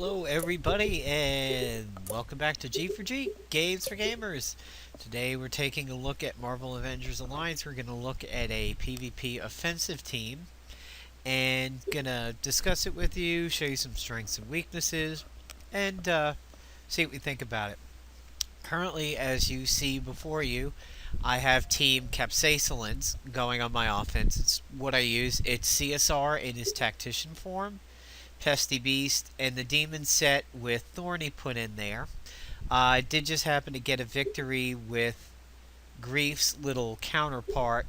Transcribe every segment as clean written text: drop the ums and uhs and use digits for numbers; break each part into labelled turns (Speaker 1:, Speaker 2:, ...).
Speaker 1: Hello everybody and welcome back to G for G, Games for Gamers. Today we're taking a look at Marvel Avengers Alliance. We're going to look at a PvP offensive team and going to discuss it with you, show you some strengths and weaknesses, and see what we think about it. Currently, as you see before you, I have Team Capsaicillins going on my offense. It's what I use. It's CSR in his tactician form, Pesty Beast, and the demon set with Thorny put in there. I did just happen to get a victory with Grief's little counterpart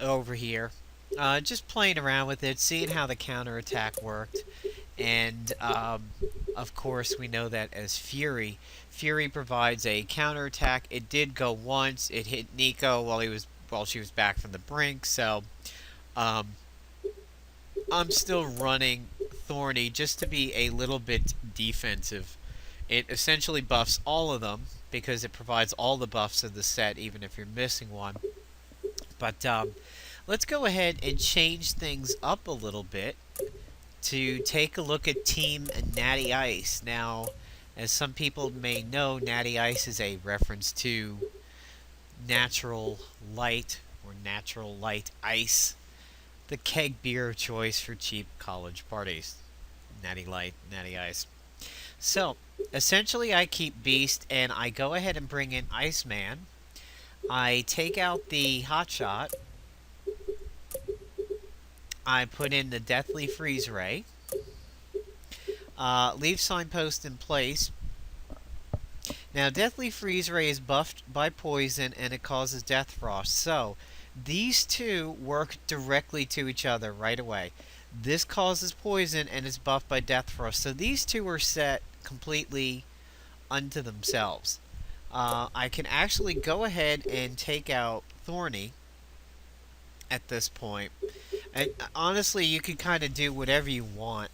Speaker 1: over here. Just playing around with it, seeing how the counterattack worked. And, of course, we know that as Fury. Fury provides a counterattack. It did go once. It hit Nico while she was back from the brink. So, I'm still running Thorny just to be a little bit defensive. It essentially buffs all of them because it provides all the buffs of the set, even if you're missing one. But let's go ahead and change things up a little bit to take a look at Team-Natty Ice. Now, as some people may know, Natty Ice is a reference to natural light or natural light ice, the keg beer of choice for cheap college parties. Natty Light, Natty Ice. So, essentially I keep Beast and I go ahead and bring in Iceman. I take out the Hotshot. I put in the Deathly Freeze Ray. Leave Signpost in place. Now, Deathly Freeze Ray is buffed by poison and it causes deathfrost. So, these two work directly to each other right away. This causes poison and is buffed by deathfrost. So, these two are set completely unto themselves. I can actually go ahead and take out Thorny at this point. And honestly, you can kind of do whatever you want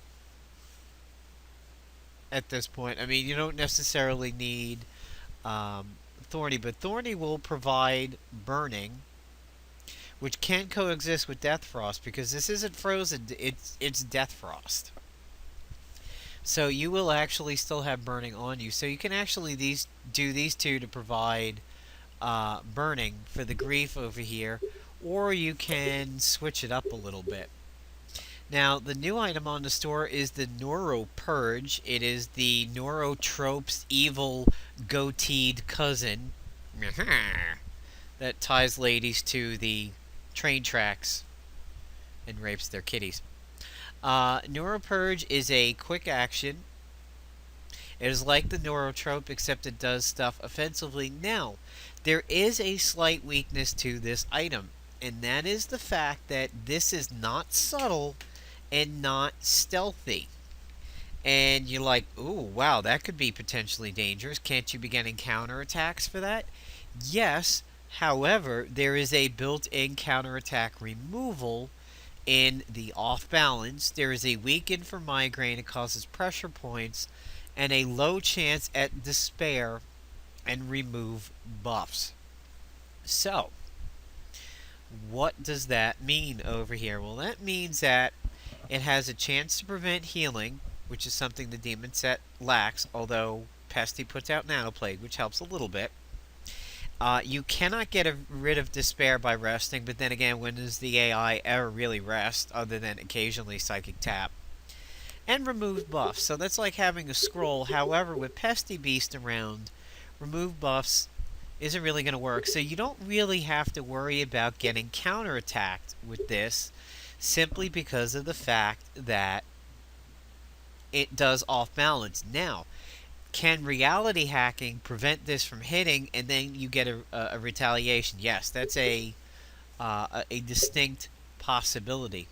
Speaker 1: at this point. I mean, you don't necessarily need Thorny, but Thorny will provide burning, which can coexist with deathfrost because this isn't frozen, it's deathfrost. So you will actually still have burning on you. So you can actually do these two to provide burning for the grief over here, or you can switch it up a little bit. Now, the new item on the store is the Neuro Purge. It is the Neurotrope's evil goateed cousin that ties ladies to the train tracks and rapes their kitties. Neuro Purge is a quick action. It is like the Neurotrope, except it does stuff offensively. Now, there is a slight weakness to this item, and that is the fact that this is not subtle and not stealthy. And you're like, ooh, wow, that could be potentially dangerous. Can't you be getting counterattacks for that? Yes, however, there is a built-in counterattack removal in the off balance. There is a weaken for migraine. It causes pressure points and a low chance at despair and remove buffs. So, what does that mean over here? Well, that means that it has a chance to prevent healing, which is something the demon set lacks, although Pesty puts out Nanoplague, which helps a little bit. You cannot get rid of despair by resting, but then again, when does the AI ever really rest, other than occasionally Psychic Tap? And remove buffs, so that's like having a scroll. However, with Pesty Beast around, remove buffs isn't really going to work, so you don't really have to worry about getting counterattacked with this, simply because of the fact that it does off balance. Now, can reality hacking prevent this from hitting and then you get a retaliation? Yes, that's a distinct possibility.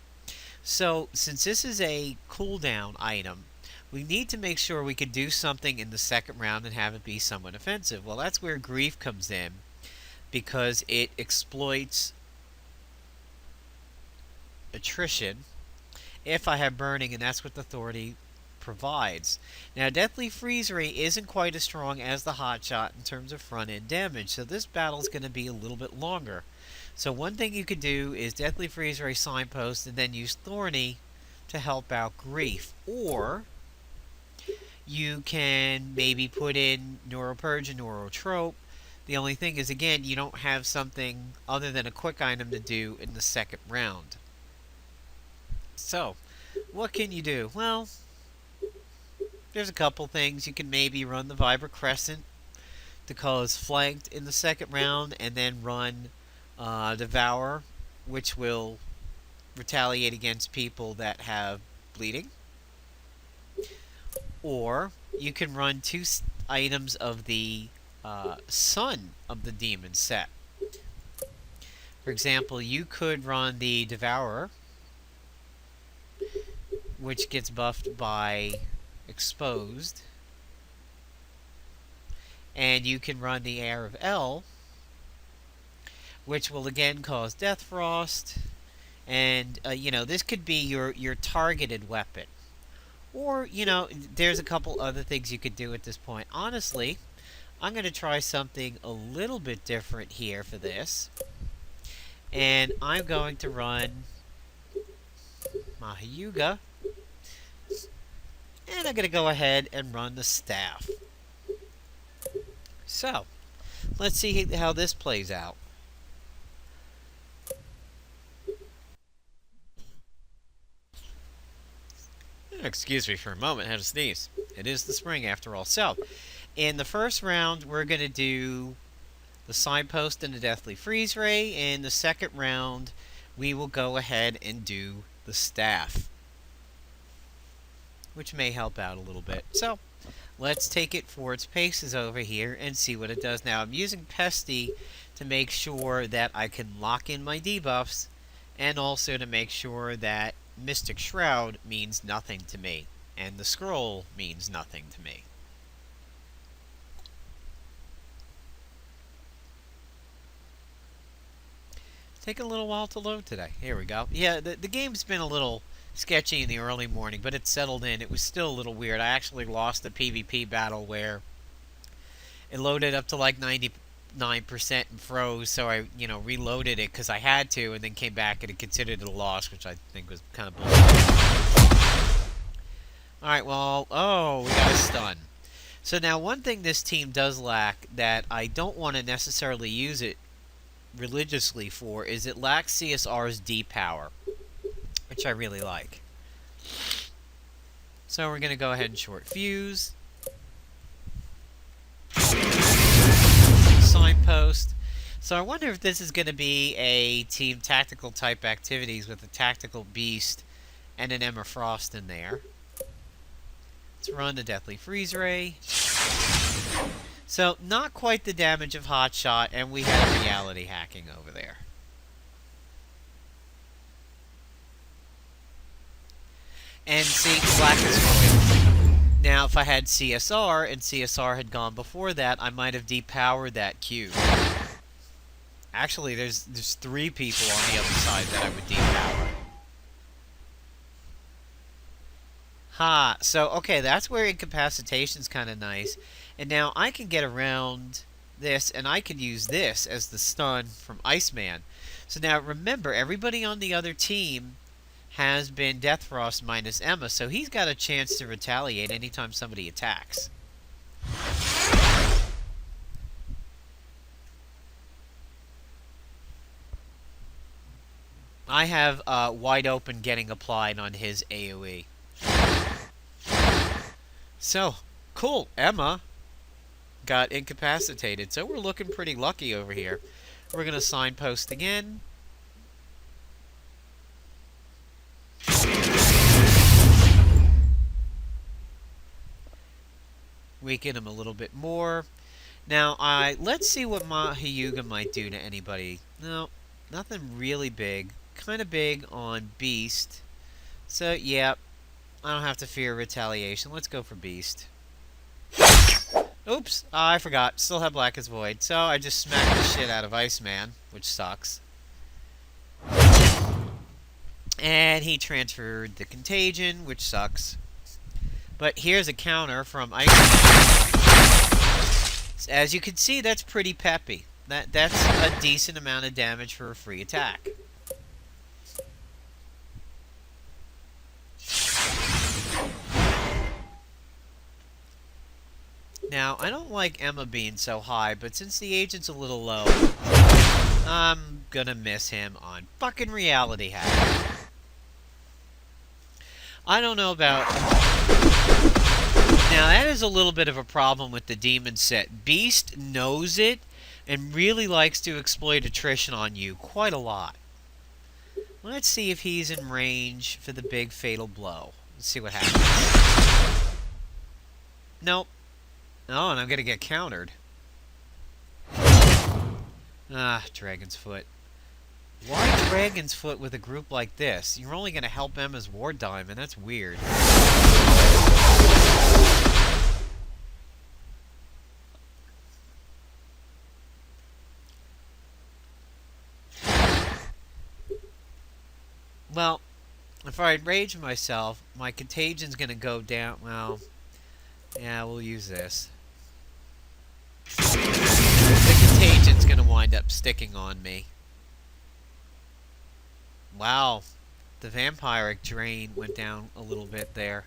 Speaker 1: So, since this is a cooldown item, we need to make sure we can do something in the second round and have it be somewhat offensive. Well, that's where Grief comes in, because it exploits attrition if I have burning, and that's what the Authority provides. Now, Deathly Freeze Ray isn't quite as strong as the Hotshot in terms of front-end damage, so this battle is going to be a little bit longer. So one thing you could do is Deathly Freeze Ray Signpost and then use Thorny to help out Grief. Or You can maybe put in Neuropurge and Neurotrope. The only thing is, again, you don't have something other than a quick item to do in the second round. So, what can you do? Well, there's a couple things. You can maybe run the Vibra Crescent to cause flanked in the second round, and then run Devour, which will retaliate against people that have bleeding. Or you can run two items of the Son of the Demon set. For example, you could run the Devourer, which gets buffed by Exposed. And you can run the Heir of El, which will again cause deathfrost. And, this could be your targeted weapon. Or, there's a couple other things you could do at this point. Honestly, I'm going to try something a little bit different here for this. And I'm going to run Mahayuga. And I'm going to go ahead and run the Staff. So, let's see how this plays out. Excuse me for a moment, I had to sneeze. It is the spring after all. So, in the first round, we're going to do the Signpost and the Deathly Freeze Ray. In the second round, we will go ahead and do the Staff, which may help out a little bit. So, let's take it for its paces over here and see what it does. Now, I'm using Pesty to make sure that I can lock in my debuffs, and also to make sure that Mystic Shroud means nothing to me, and the scroll means nothing to me. Take a little while to load today. Here we go. Yeah, the game's been a little sketchy in the early morning, but it settled in. It was still a little weird. I actually lost a PvP battle where it loaded up to like 99% and froze, so I, reloaded it because I had to, and then came back and it considered it a loss, which I think was kind of bullshit. Alright, well, we got a stun. So now one thing this team does lack that I don't want to necessarily use it religiously for is it lacks CSR's depower, which I really like. So we're going to go ahead and short fuse. Signpost. So I wonder if this is going to be a team tactical type activities with a tactical beast and an Emma Frost in there. Let's run the Deathly Freeze Ray. So not quite the damage of Hotshot, and we had reality hacking over there. And see, Blackest Void. Now, if I had CSR, and CSR had gone before that, I might have depowered that cube. Actually, there's 3 people on the other side that I would depower. So, okay, that's where incapacitation's kind of nice. And now I can get around this, and I can use this as the stun from Iceman. So now, remember, everybody on the other team has been Deathfrost minus Emma, so he's got a chance to retaliate anytime somebody attacks. I have wide open getting applied on his AoE. So, cool, Emma got incapacitated, so we're looking pretty lucky over here. We're going to Signpost again. Weaken him a little bit more. Now, let's see what Mahayuga might do to anybody. No, nothing really big. Kind of big on Beast. So, yeah, I don't have to fear retaliation. Let's go for Beast. Oops, I forgot. Still have Blackest Void. So, I just smacked the shit out of Iceman, which sucks. And he transferred the Contagion, which sucks. But here's a counter from Iceman. As you can see, that's pretty peppy. That's a decent amount of damage for a free attack. Now, I don't like Emma being so high, but since the agent's a little low, I'm gonna miss him on fucking Reality Hack. I don't know about... Now, that is a little bit of a problem with the demon set. Beast knows it and really likes to exploit attrition on you quite a lot. Let's see if he's in range for the big fatal blow. Let's see what happens. Nope. Oh, and I'm gonna get countered. Ah, Dragon's Foot. Why Dragon's Foot with a group like this? You're only gonna help Emma's Ward Diamond. That's weird. Well, if I rage myself, my Contagion's gonna go down. Well, yeah, we'll use this. The Contagion's gonna wind up sticking on me. Wow, the Vampiric Drain went down a little bit there.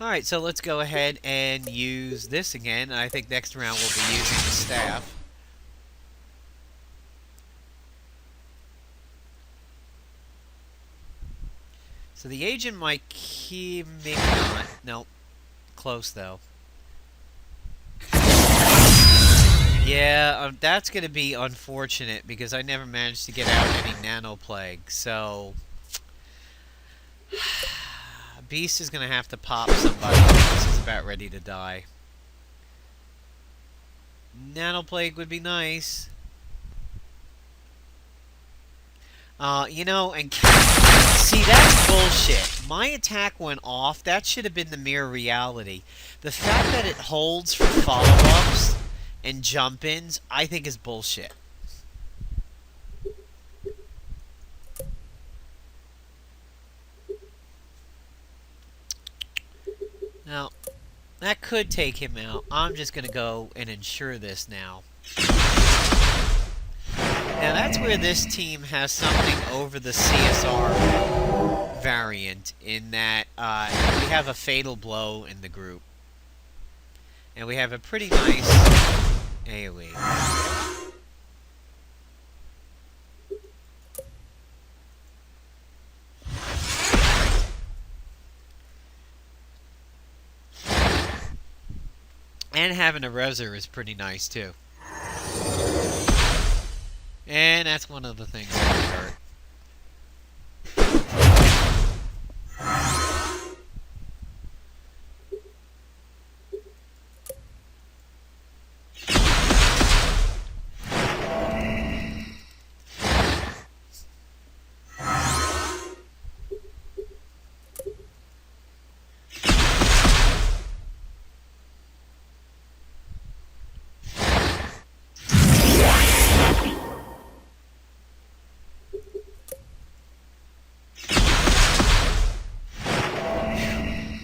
Speaker 1: Alright, so let's go ahead and use this again. I think next round we'll be using the staff. So the agent might keep... maybe not. Nope. Close, though. Yeah, that's going to be unfortunate because I never managed to get out any Nano Plague, so... Beast is going to have to pop somebody. This is about ready to die. Nano Plague would be nice. You know, and see, that's bullshit. My attack went off. That should have been the mirror reality. The fact that it holds for follow-ups and jump-ins, I think is bullshit. Now, that could take him out. I'm just going to go and ensure this now. Now, that's where this team has something over the CSR variant, in that we have a Fatal Blow in the group. And we have a pretty nice AoE. And having a Reser is pretty nice, too. And that's one of the things that hurt.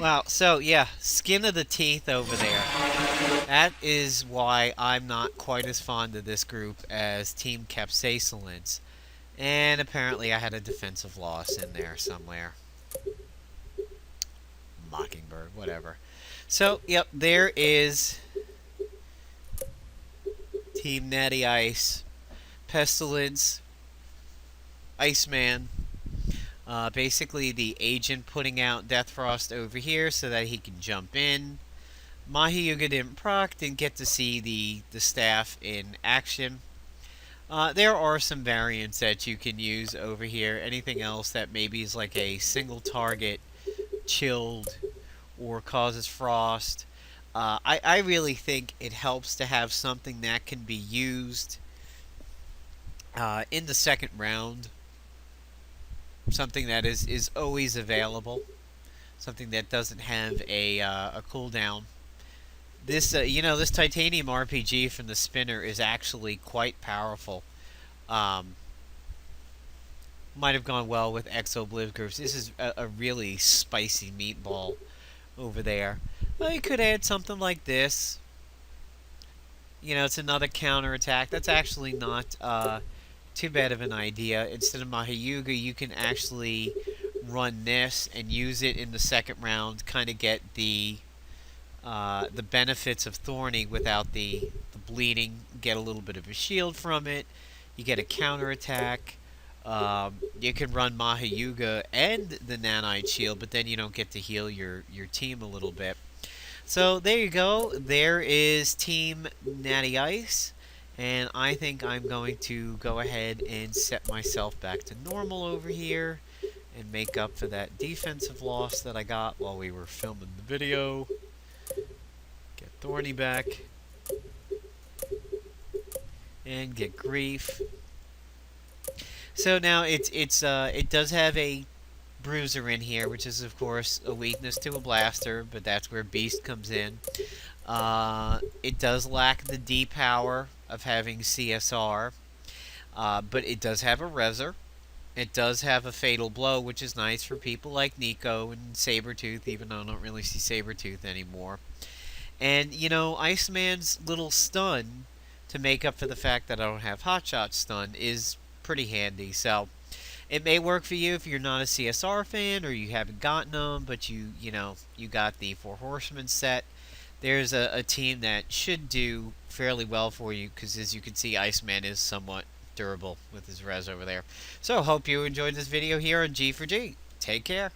Speaker 1: Wow, so yeah, skin of the teeth over there. That is why I'm not quite as fond of this group as Team Capsaicillence. And apparently I had a defensive loss in there somewhere. Mockingbird, whatever. So, yep, there is Team-Natty Ice, Pestilence, Iceman. Basically, the agent putting out deathfrost over here so that he can jump in. Mahiuga didn't proc, didn't get to see the staff in action. There are some variants that you can use over here. Anything else that maybe is like a single target, chilled, or causes frost. I really think it helps to have something that can be used in the second round. Something that is always available. Something that doesn't have a cooldown. This this titanium RPG from the spinner is actually quite powerful. Might have gone well with Exobliv groups. This is a really spicy meatball over there. Well, you could add something like this. You know, it's another counterattack. That's actually not too bad of an idea. Instead of Mahiuga, you can actually run this and use it in the second round, kind of get the benefits of Thorny without the bleeding, get a little bit of a shield from it, you get a counterattack. You can run Mahayuga and the Nanite shield, but then you don't get to heal your team a little bit. So there you go. There is Team Natty Ice. And I think I'm going to go ahead and set myself back to normal over here and make up for that defensive loss that I got while we were filming the video. Get Thorny back. And get Grief. So now it does have a Bruiser in here, which is of course a weakness to a Blaster, but that's where Beast comes in. It does lack the depower of having CSR, but it does have a Reser. It does have a Fatal Blow, which is nice for people like Nico and Sabretooth, even though I don't really see Sabretooth anymore. And, you know, Iceman's little stun, to make up for the fact that I don't have Hotshot stun, is pretty handy. So, it may work for you if you're not a CSR fan or you haven't gotten them, but you got the 4 Horsemen set. There's a team that should do fairly well for you, because as you can see, Iceman is somewhat durable with his res over there. So, hope you enjoyed this video here on G4G. Take care.